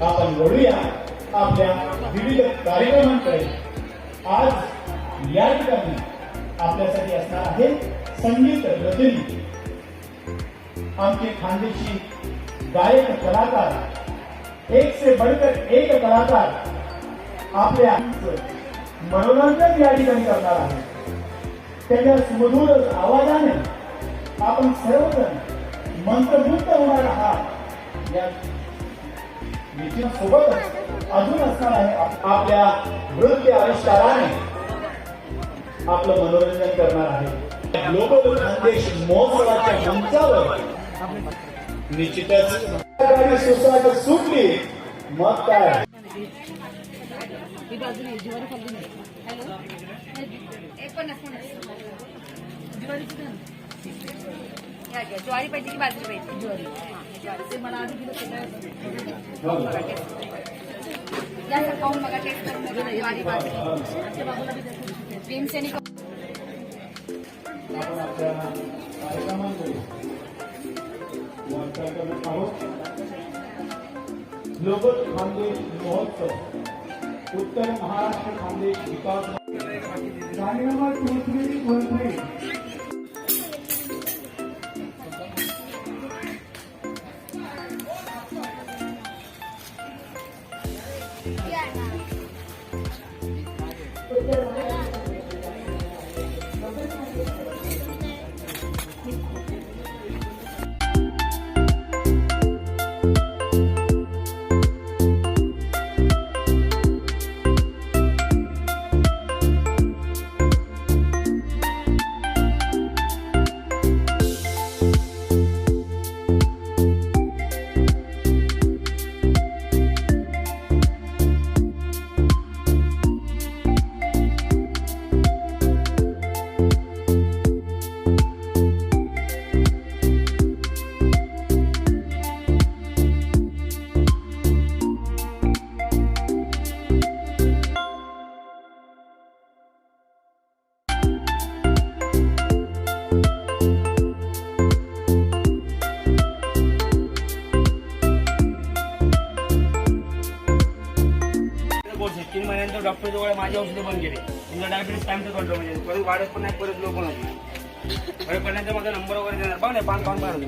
आपण वळूया आपल्या विविध कार्यक्रमांकडे। आज या ठिकाणी आपल्यासाठी असणार आहे संगीत रजनी। आमचे खानदेशी गायक कलाकार, एक से बढ़कर एक कलाकार आपल्या मनोरंजन या ठिकाणी करणार आहे। त्याच्या सुमधुर आवाजाने आपण सर्वजण मंत्रमुग्ध होणार आहात। या सोबतच अजून असणार आहे आपल्या नृत्य आविष्काराने आपलं मनोरंजन करणार आहे। ग्लोबल खानदेश महोत्सवाच्या मंचावर निश्चितच गाडी सुसाट सुटली, मग काय ज्वारी पाहिजे की बाजरी पाहिजे? ज्वारी खाऊन बघा, टेस्ट करून बघा। ज्वारी बाजरी भीमसेनी ग्लोबल खानदेश महोत्सव, उत्तर महाराष्ट्र खानदेश विकास गाडी नंबर 2313। डॉक्टर जवळ माझी औषधं बंद केली। तुमचा डायबिटीस टाइमचं कंट्रोल म्हणजे परत वाढत पण नाही, परत लो पण होती। परत पर्यंत माझा नंबर वगैरे देणार बघ ना, पान पान पाहिजे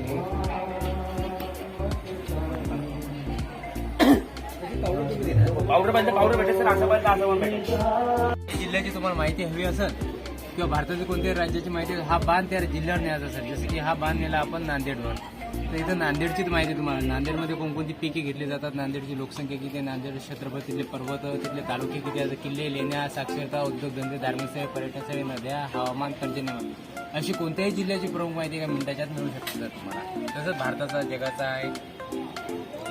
पावडर पाहिजे, पावडर भेटेल सर, असं पाहिजे असं पण भेटेल। जिल्ह्याची तुम्हाला माहिती हवी असेल किंवा भारतातील कोणत्याही राज्याची माहिती, हा बांध त्या जिल्ह्यावर न्यायचा असेल, जसं की हा बांध नेला आपण नांदेडवर, तर इथं नांदेडचीच माहिती तुम्हाला, नांदेडमध्ये कोणकोणती पिके घेतली जातात, नांदेडची लोकसंख्या किती आहे, नांदेड क्षेत्रफळ, तिथले पर्वत, तिथले तालुके किती आहेत, किल्ले, लेण्या, साक्षरता, उद्योगधंदे, धार्मिक स्थळे, पर्यटन स्थळे, नद्या, हवामान, पर्जन्यमान, अशी कोणत्याही जिल्ह्याची प्रमुख माहिती एका मिनिटाच्यात मिळू शकते सर तुम्हाला। तसंच भारताचा, जगाचा आहे,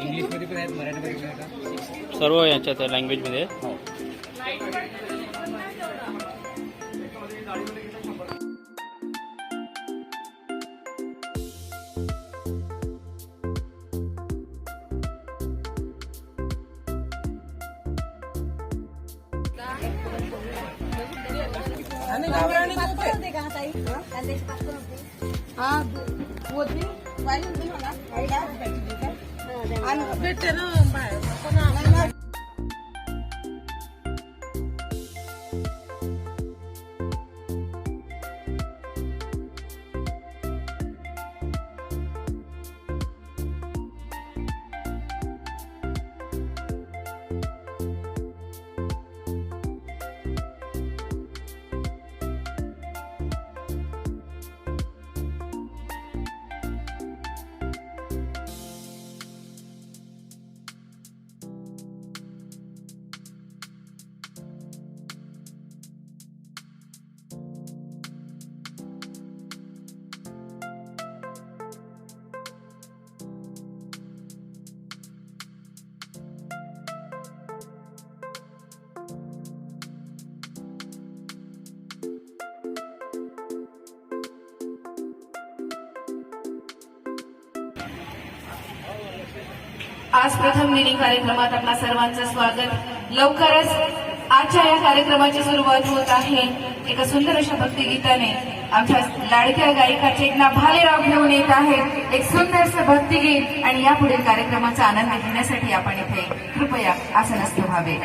इंग्लिशमध्ये पण आहेत, मराठीमध्ये पण आहेत, सर्व याच्यात लँग्वेजमध्ये। हो। आज प्रथम दिनी कार्यक्रमात आपल्या सर्वांचं स्वागत। लवकरच आजच्या या कार्यक्रमाची सुरुवात होत आहे। एका सुंदर अशा भक्तिगीताने आमच्या लाडक्या गायिका चेतना भालेराव घेऊन येत आहेत एक सुंदरसं भक्तिगीत आणि या पुढील कार्यक्रमाचा आनंद घेण्यासाठी आपण इथे कृपया आसनस्थ व्हावे.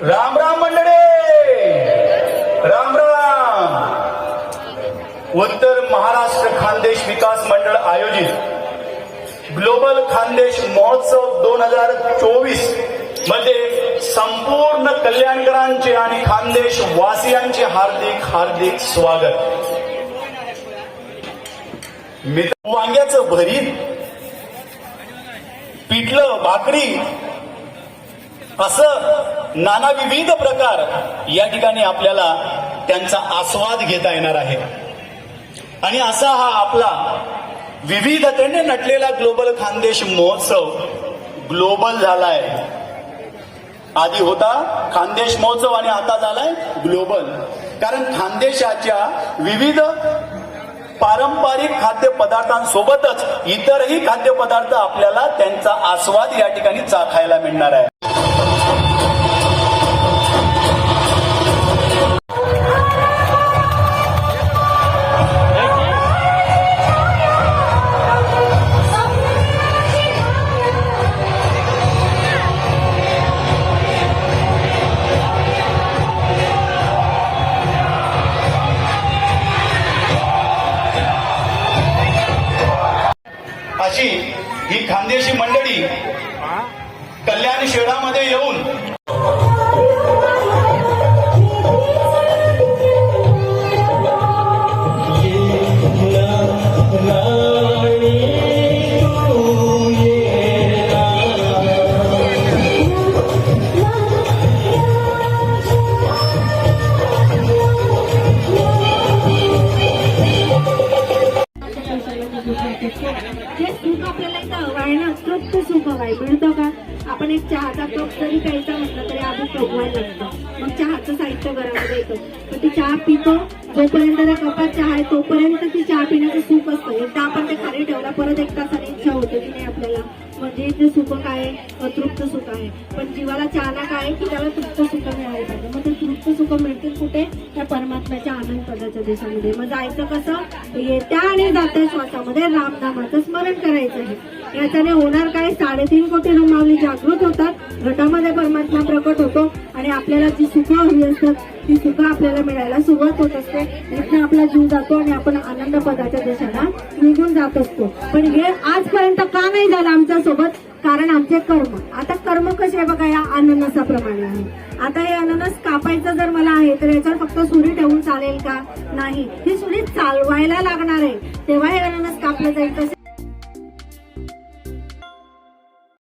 राम राम मंडळी, राम राम. उत्तर महाराष्ट्र खानदेश विकास मंडळ आयोजित ग्लोबल खानदेश महोत्सव 2024 मध्ये संपूर्ण कल्याणकरांचे आणि खानदेश वासियांचे हार्दिक हार्दिक स्वागत. मित्र, वांग्याचं भरीत, पिठलं, भाकरी असं नाना विविध प्रकार या ठिकाणी आपल्याला त्यांचा आस्वाद घेता येणार आहे. आणि असा हा आपला विविधतेने नटलेला ग्लोबल खानदेश महोत्सव ग्लोबल झालाय. आधी होता खानदेश महोत्सव आणि आता झालाय ग्लोबल. कारण खानदेशाच्या विविध पारंपरिक खाद्यपदार्थांसोबतच इतरही खाद्यपदार्थ आपल्याला त्यांचा आस्वाद या ठिकाणी चाखायला मिळणार आहे. अशी ही खानदेशी मंडळी कल्याण शहरामध्ये येऊन जे सुख आपल्याला इथं हवं आहे ना, तृप्त सुख हवंय. मिळतं का? आपण एक चहाचा कप जरी प्यायचा म्हटलं तरी आधी प्रोगवायला लागतं. मग चहाचं साहित्य घरामध्ये येतं, पण ती चहा पितो जोपर्यंत त्या कपात चहा आहे तोपर्यंत ती चहा पिण्याचं सुख असतं. एकदा आपण ते खाली ठेवला परत एक तासाने इच्छा होते की नाही आपल्याला, म्हणजे ते सुख काय तृप्त सुख आहे. पण जीवाला चाहना काय की त्याला तृप्त सुख मिळालं पाहिजे. मग ते तृप्त सुख मिळतील कुठे? त्या परमात्म्याच्या आनंद पदाच्या देशामध्ये. मग जायचं कसं? येत्या आणि जात्या श्वासामध्ये रामनामाचं स्मरण करायचं आहे. याच्याने होणार काय? 3.5 कोटी माऊली जागृत होतात, घटामध्ये परमात्मा प्रकट होतो आणि आपल्याला जी सुखं हवी असतात ती सुखं आपल्याला मिळायला सुरुवात होत असते. इथनं आपला जीव जातो आणि आपण आनंद पदाच्या देशाला निघून जात असतो. पण हे आजपर्यंत का नाही झालं आमच्या सोबत? कारण आमचे कर्म. आता कर्म कसे बघा या अननसाप्रमाणे आहे. आता हे अननस कापायचं जर मला आहे तर याच्यावर फक्त सुरी ठेवून चालेल का? नाही, ही सुरी चालवायला लागणार आहे तेव्हा हे अननस कापलं जाईल. तसे